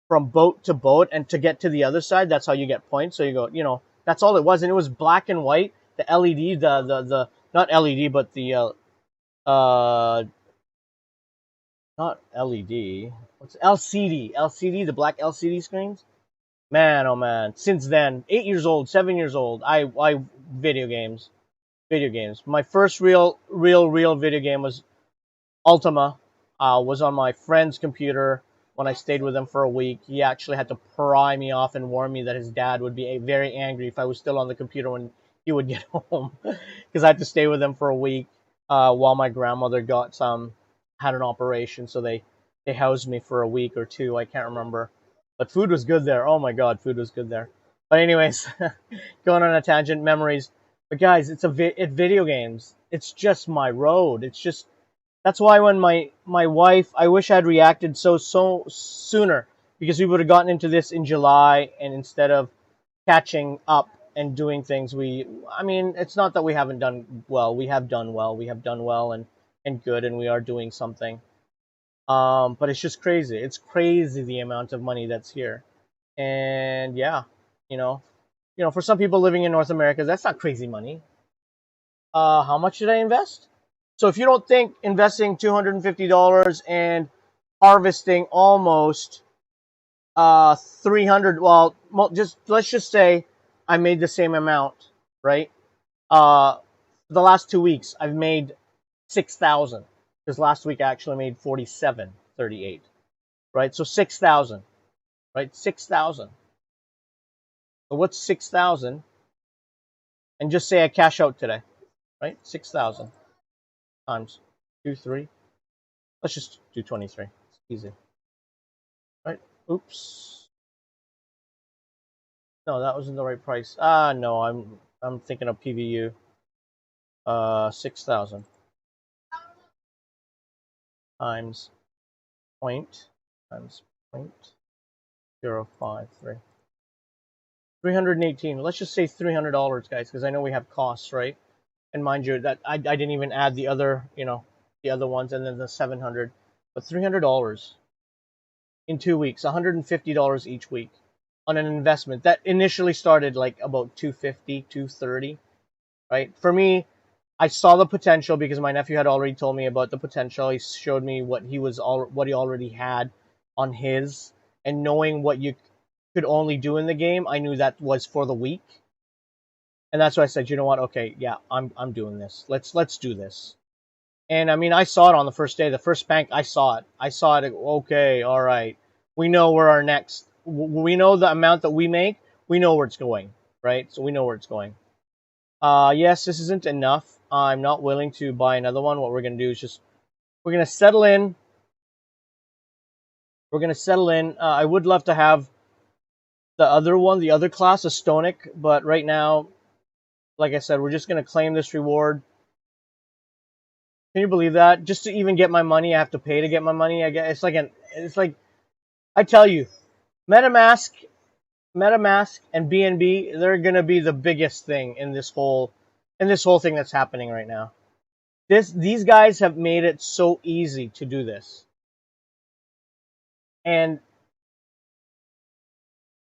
from boat to boat, and to get to the other side, that's how you get points. So you go, that's all it was, and it was black and white. The LED, the not LED, but the not LED, what's LCD, the black LCD screens. Man, oh man! Since then, 8 years old, 7 years old, I video games. My first real video game was Ultima. Was on my friend's computer when I stayed with him for a week. He actually had to pry me off and warn me that his dad would be very angry if I was still on the computer when he would get home, because I had to stay with him for a week while my grandmother had an operation. So they housed me for a week or two. I can't remember, but food was good there. Oh my God, food was good there. But anyways, going on a tangent, memories. But guys, it's video games. It's just my road. That's why when my wife, I wish I'd reacted so sooner, because we would have gotten into this in July, and instead of catching up and doing things, it's not that we haven't done well. We have done well. We have done well and good, and we are doing something. But it's just crazy. It's crazy the amount of money that's here. And yeah, for some people living in North America, that's not crazy money. How much did I invest? So if you don't think investing $250 and harvesting almost 300, well, let's just say I made the same amount, right? The last 2 weeks I've made 6,000, because last week I actually made 47.38, right? So 6,000, right? 6,000. So what's 6,000? And just say I cash out today, right? 6,000 times 3. Let's just do 23. It's easy, right? Oops. No, that wasn't the right price. No, I'm thinking of PVU. 6,000 times point times 0.053. 318. Let's just say $300, guys, because I know we have costs, right? And mind you, that I didn't even add the other, the other ones, and then the 700, but $300 in 2 weeks, $150 each week on an investment that initially started like about $250, $230, right? For me, I saw the potential because my nephew had already told me about the potential. He showed me what he already had on his, and knowing what you could only do in the game, I knew that was for the week. And that's why I said, you know what? Okay, yeah, I'm doing this. Let's do this. And I mean, I saw it on the first day. The first bank, I saw it. Okay, all right. We know where our next. We know the amount that we make. We know where it's going, right? So we know where it's going. Yes, this isn't enough. I'm not willing to buy another one. What we're gonna do is we're gonna settle in. I would love to have the other one, the other class, a Stonic, but right now, like I said, we're just going to claim this reward. Can you believe that? Just to even get my money, I have to pay to get my money. I guess it's like I tell you, MetaMask and BNB, they're going to be the biggest thing in this whole thing that's happening right now. These guys have made it so easy to do this. And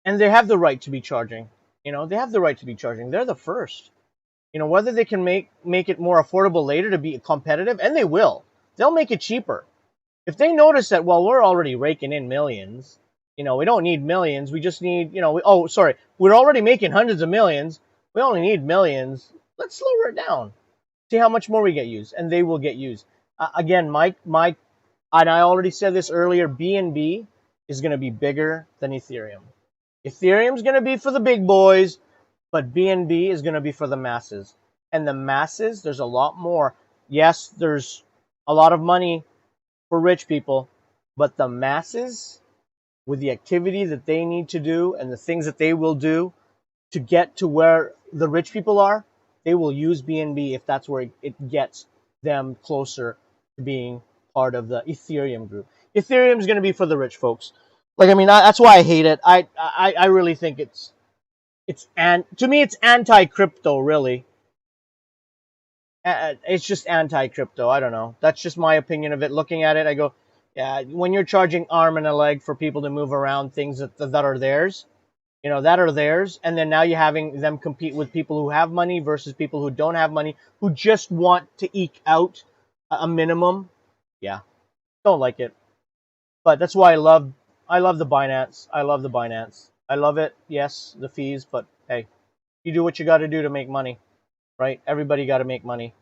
they have the right to be charging. They have the right to be charging. They're the first. Whether they can make it more affordable later to be competitive, and they will. They'll make it cheaper. If they notice that, well, we're already raking in millions, we don't need millions. We just need, we're already making hundreds of millions. We only need millions. Let's lower it down. See how much more we get used, and they will get used. Again, and I already said this earlier, BNB is going to be bigger than Ethereum. Ethereum's going to be for the big boys, but BNB is going to be for the masses. And the masses, there's a lot more. Yes, there's a lot of money for rich people, but the masses, with the activity that they need to do and the things that they will do to get to where the rich people are, they will use BNB if that's where it gets them closer to being part of the Ethereum group. Ethereum is going to be for the rich folks. Like, I mean, that's why I hate it. I really think to me it's anti-crypto, really. It's just anti-crypto. I don't know. That's just my opinion of it. Looking at it, I go, yeah. When you're charging arm and a leg for people to move around things that are theirs, that are theirs, and then now you're having them compete with people who have money versus people who don't have money, who just want to eke out a minimum. Yeah, don't like it. But that's why I love the Binance. I love the Binance. I love it. Yes, the fees, but hey, you do what you got to do to make money, right? Everybody got to make money.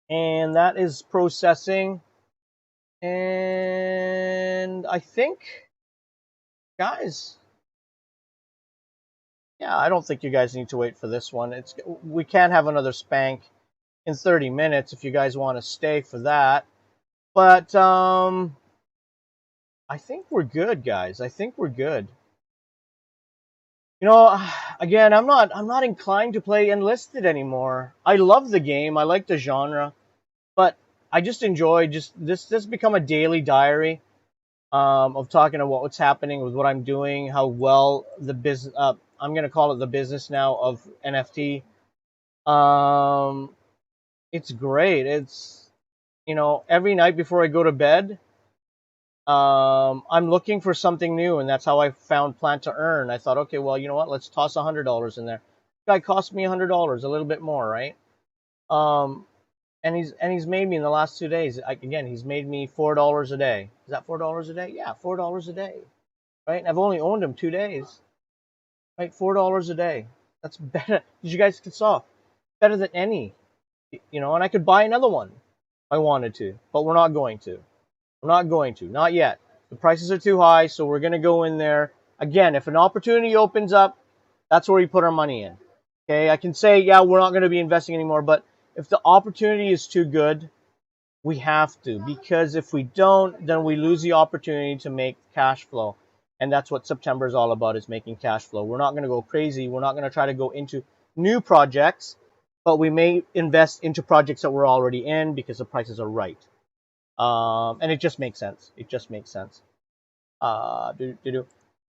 And that is processing. And I think, guys, yeah, I don't think you guys need to wait for this one. We can have another spank in 30 minutes if you guys want to stay for that. But I think we're good, guys. I think we're good. Again, I'm not inclined to play enlisted anymore. I love the game. I like the genre, but I just enjoy just this become a daily diary of talking about what's happening with what I'm doing, how well the business. I'm gonna call it the business now of NFT. Um, it's great. It's every night before I go to bed, I'm looking for something new, and that's how I found Plant to Earn. I thought, okay, well, you know what? Let's toss $100 in there. Guy cost me $100, a little bit more, right? Um, and he's made me in the last 2 days. Again, he's made me $4 a day. Is that $4 a day? Yeah, $4 a day, right? And I've only owned him 2 days, right? $4 a day. That's better. As you guys saw, better than any, And I could buy another one if I wanted to, but we're not going to. We're not going to. Not yet. The prices are too high, so we're going to go in there. Again, if an opportunity opens up, that's where we put our money in. Okay, I can say, yeah, we're not going to be investing anymore, but if the opportunity is too good, we have to. Because if we don't, then we lose the opportunity to make cash flow. And that's what September is all about, is making cash flow. We're not going to go crazy. We're not going to try to go into new projects, but we may invest into projects that we're already in because the prices are right. And it just makes sense. It just makes sense. And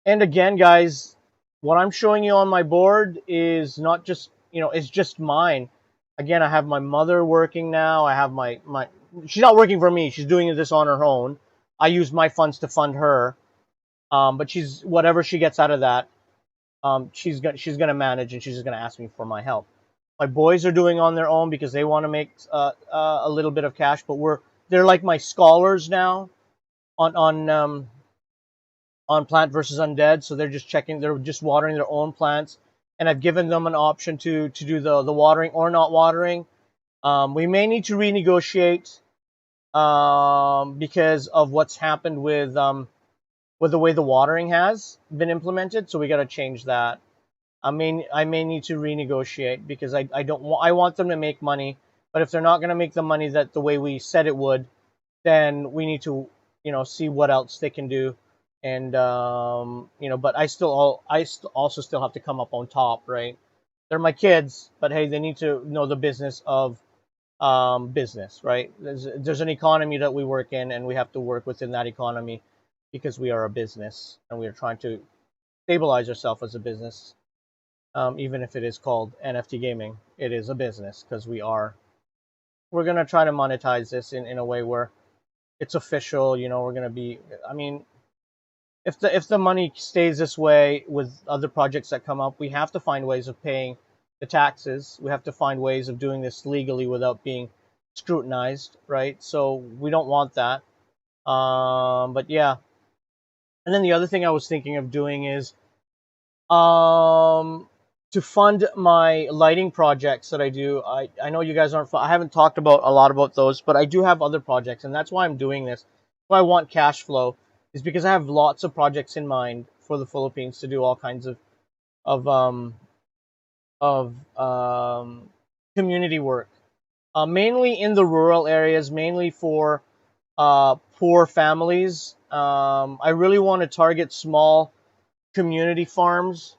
again, guys, what I'm showing you on my board is not just, it's just mine. Again, I have my mother working now. I have my she's not working for me. She's doing this on her own. I use my funds to fund her. But she's, whatever she gets out of that, she's gonna manage, and she's just gonna ask me for my help. My boys are doing on their own because they want to make a little bit of cash, but they're like my scholars now on Plant versus Undead. So they're just watering their own plants, and I've given them an option to do the watering or not watering. We may need to renegotiate because of what's happened with the way the watering has been implemented. So we got to change that. I may need to renegotiate because I want them to make money, but if they're not going to make the money that the way we said it would, then we need to see what else they can do. And but I also still have to come up on top, right? They're my kids, but hey, they need to know the business of business, right? There's an economy that we work in, and we have to work within that economy because we are a business and we are trying to stabilize ourselves as a business. Even if it is called NFT gaming, it is a business because we're gonna try to monetize this in a way where it's official. We're gonna be. I mean, if the money stays this way with other projects that come up, we have to find ways of paying the taxes. We have to find ways of doing this legally without being scrutinized, right? So we don't want that. But yeah. And then the other thing I was thinking of doing is to fund my lighting projects that I do. I know you guys I haven't talked about a lot about those, but I do have other projects, and that's why I'm doing this. Why I want cash flow is because I have lots of projects in mind for the Philippines to do all kinds of community work, mainly in the rural areas, mainly for poor families. I really want to target small community farms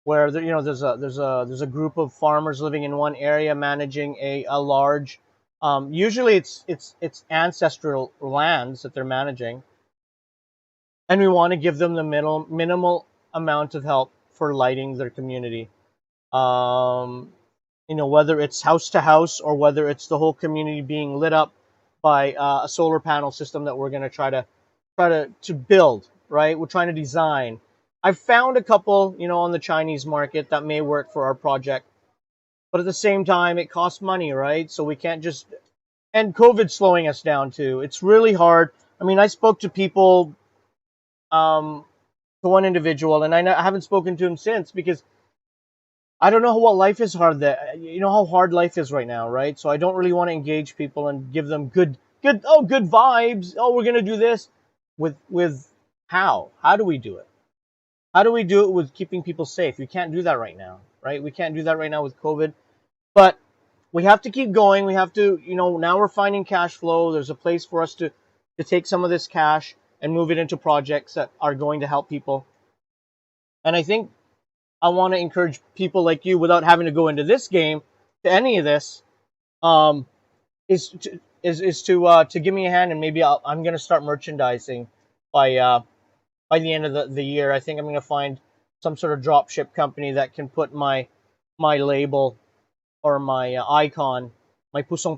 where there's a group of farmers living in one area managing a large. Usually it's ancestral lands that they're managing, and we want to give them the minimal amount of help for lighting their community. Um, whether it's house to house or whether it's the whole community being lit up by a solar panel system that we're going to try to build. Right, we're trying to design. I've found a couple, on the Chinese market that may work for our project, but at the same time, it costs money, right? So we can't just, and COVID's slowing us down too. It's really hard. I mean, I spoke to people, um, to one individual, and I haven't spoken to him since because I don't know what life is hard. That you know how hard life is right now, right? So I don't really want to engage people and give them good vibes. Oh, we're gonna do this with how? How do we do it? How do we do it with keeping people safe? We can't do that right now, right? We can't do that right now with COVID. But we have to keep going. We have to, now we're finding cash flow. There's a place for us to take some of this cash and move it into projects that are going to help people. And I think I want to encourage people like you, without having to go into this game, to any of this, um, is to give me a hand, and maybe I'm going to start merchandising by the end of the year. I think I'm going to find some sort of drop ship company that can put my label or my icon, my Puso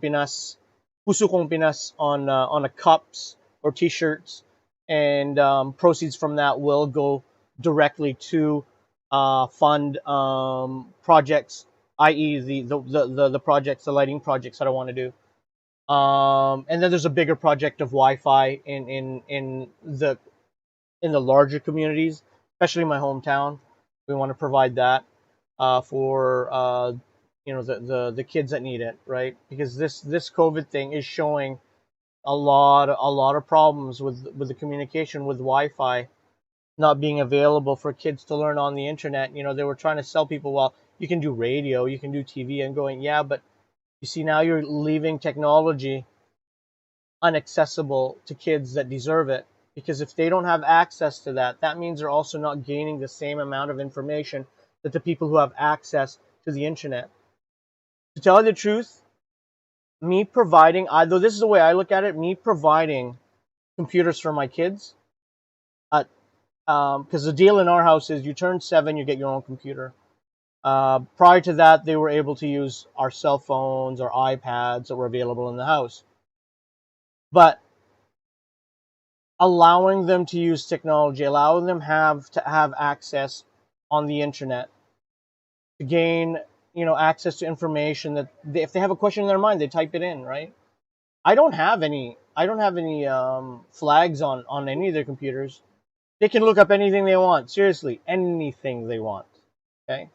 Kong Pinas on a cups or T-shirts, and proceeds from that will go directly to fund projects, i.e. the projects, the lighting projects that I want to do. And then there's a bigger project of Wi-Fi in the larger communities, especially my hometown. We want to provide that for the kids that need it, right? Because this COVID thing is showing a lot of problems with the communication with Wi-Fi not being available for kids to learn on the internet. They were trying to sell people, well, you can do radio, you can do TV, and going, yeah, but you see, now you're leaving technology inaccessible to kids that deserve it. Because if they don't have access to that, that means they're also not gaining the same amount of information that the people who have access to the internet. To tell you the truth, me providing, though this is the way I look at it, me providing computers for my kids, because the deal in our house is you turn 7, you get your own computer. Prior to that, they were able to use our cell phones or iPads that were available in the house. But allowing them to use technology, allowing them to have access on the internet, to gain access to information that if they have a question in their mind, they type it in, right? I don't have any flags on any of their computers. They can look up anything they want. Seriously, anything they want. Okay.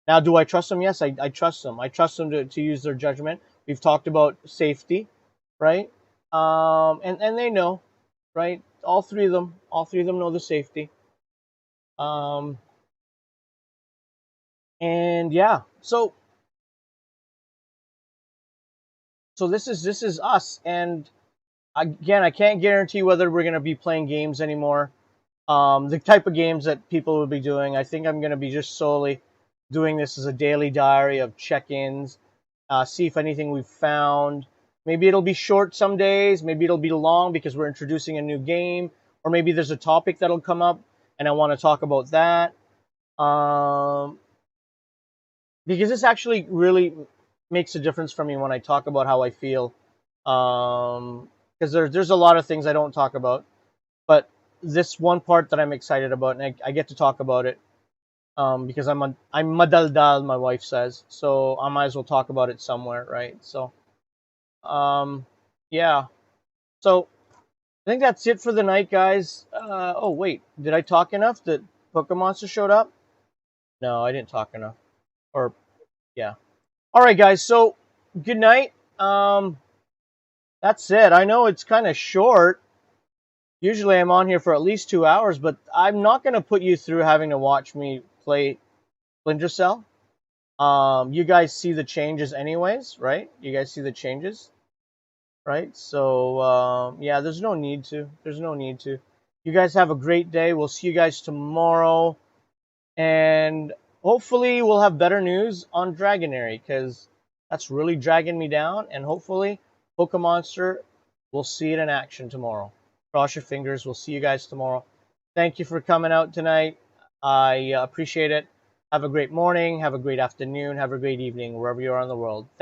Now, do I trust them? Yes, I trust them. I trust them to use their judgment. We've talked about safety, right? And they know, right? All three of them know the safety. Um, and yeah, so this is us. And again, I can't guarantee whether we're gonna be playing games anymore. The type of games that people will be doing. I think I'm gonna be just solely doing this as a daily diary of check-ins, see if anything we've found. Maybe it'll be short some days, maybe it'll be long because we're introducing a new game, or maybe there's a topic that'll come up and I want to talk about that. Um, because this actually really makes a difference for me when I talk about how I feel. Because there's a lot of things I don't talk about, but this one part that I'm excited about, and I get to talk about it because I'm madaldal, my wife says, so I might as well talk about it somewhere, right? So yeah, so I think that's it for the night, guys. Oh wait, did I talk enough that Pokemonster showed up? No, I didn't talk enough. Or yeah. All right, guys. So good night. That's it. I know it's kind of short. Usually I'm on here for at least 2 hours, but I'm not going to put you through having to watch me play Splinter Cell. You guys see the changes anyways, right? You guys see the changes, right? So, yeah, there's no need to. There's no need to. You guys have a great day. We'll see you guys tomorrow. And hopefully we'll have better news on Dragonary, because that's really dragging me down. And hopefully Pokemonster, we'll see it in action tomorrow. Cross your fingers. We'll see you guys tomorrow. Thank you for coming out tonight. I appreciate it. Have a great morning. Have a great afternoon. Have a great evening, wherever you are in the world.